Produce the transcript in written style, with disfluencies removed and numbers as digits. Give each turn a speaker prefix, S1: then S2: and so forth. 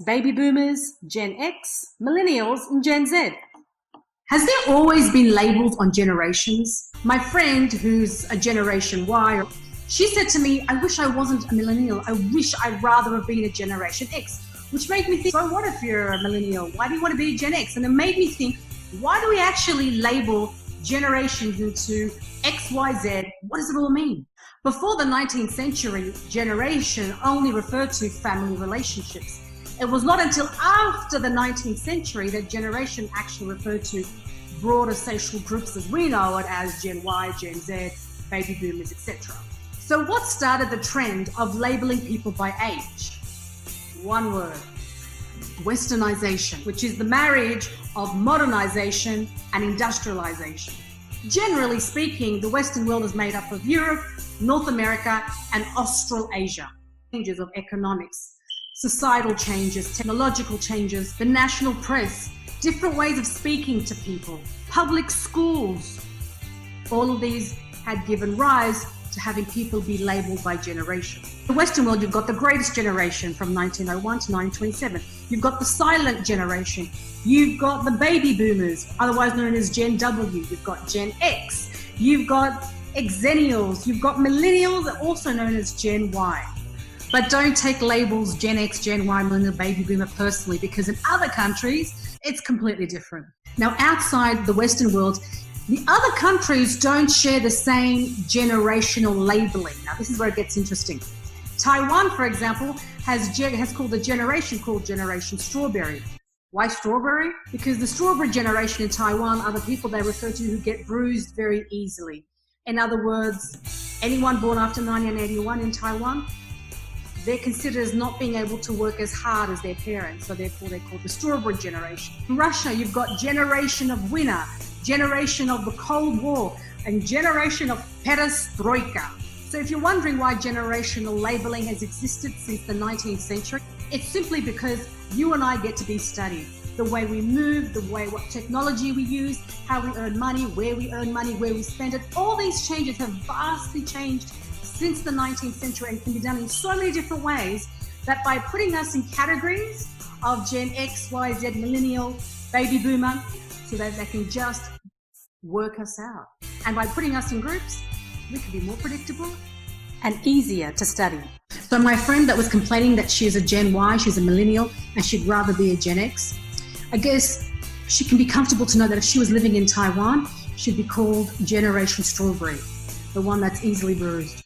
S1: Baby boomers, Gen X, millennials, and Gen Z. Has there always been labels on generations? My friend, who's a Generation Y, she said to me, I wish I wasn't a millennial. I wish I'd rather have been a Generation X, which made me think, so what if you're a millennial? Why do you want to be a Gen X? And it made me think, why do we actually label generations into X, Y, Z? What does it all mean? Before the 19th century, generation only referred to family relationships. It was not until after the 19th century that generation actually referred to broader social groups as we know it as Gen Y, Gen Z, baby boomers, etc. So what started the trend of labeling people by age? One word: Westernization, which is the marriage of modernization and industrialization. Generally speaking, the Western world is made up of Europe, North America, and Australasia. Changes of economics, societal changes, technological changes, the national press, different ways of speaking to people, public schools. All of these had given rise to having people be labeled by generation. In the Western world, you've got the greatest generation from 1901 to 1927. You've got the silent generation. You've got the baby boomers, otherwise known as Gen W. You've got Gen X. You've got Xennials. You've got millennials, also known as Gen Y. But don't take labels Gen X, Gen Y, millennial, baby boomer personally, because in other countries, it's completely different. Now, outside the Western world, the other countries don't share the same generational labeling. Now, this is where it gets interesting. Taiwan, for example, has called a generation called Generation Strawberry. Why strawberry? Because the strawberry generation in Taiwan are the people they refer to who get bruised very easily. In other words, anyone born after 1981 in Taiwan, they're considered as not being able to work as hard as their parents, so therefore they're called the strawberry generation. In Russia, you've got generation of winter, generation of the Cold War, and generation of perestroika. So if you're wondering why generational labeling has existed since the 19th century, it's simply because you and I get to be studied. The way we move, what technology we use, how we earn money, where we spend it, all these changes have vastly changed since the 19th century and can be done in so many different ways that by putting us in categories of Gen X, Y, Z, millennial, baby boomer, so that they can just work us out. And by putting us in groups, we can be more predictable and easier to study. So my friend that was complaining that she's a Gen Y, she's a millennial, and she'd rather be a Gen X, I guess she can be comfortable to know that if she was living in Taiwan, she'd be called Generation Strawberry, the one that's easily bruised.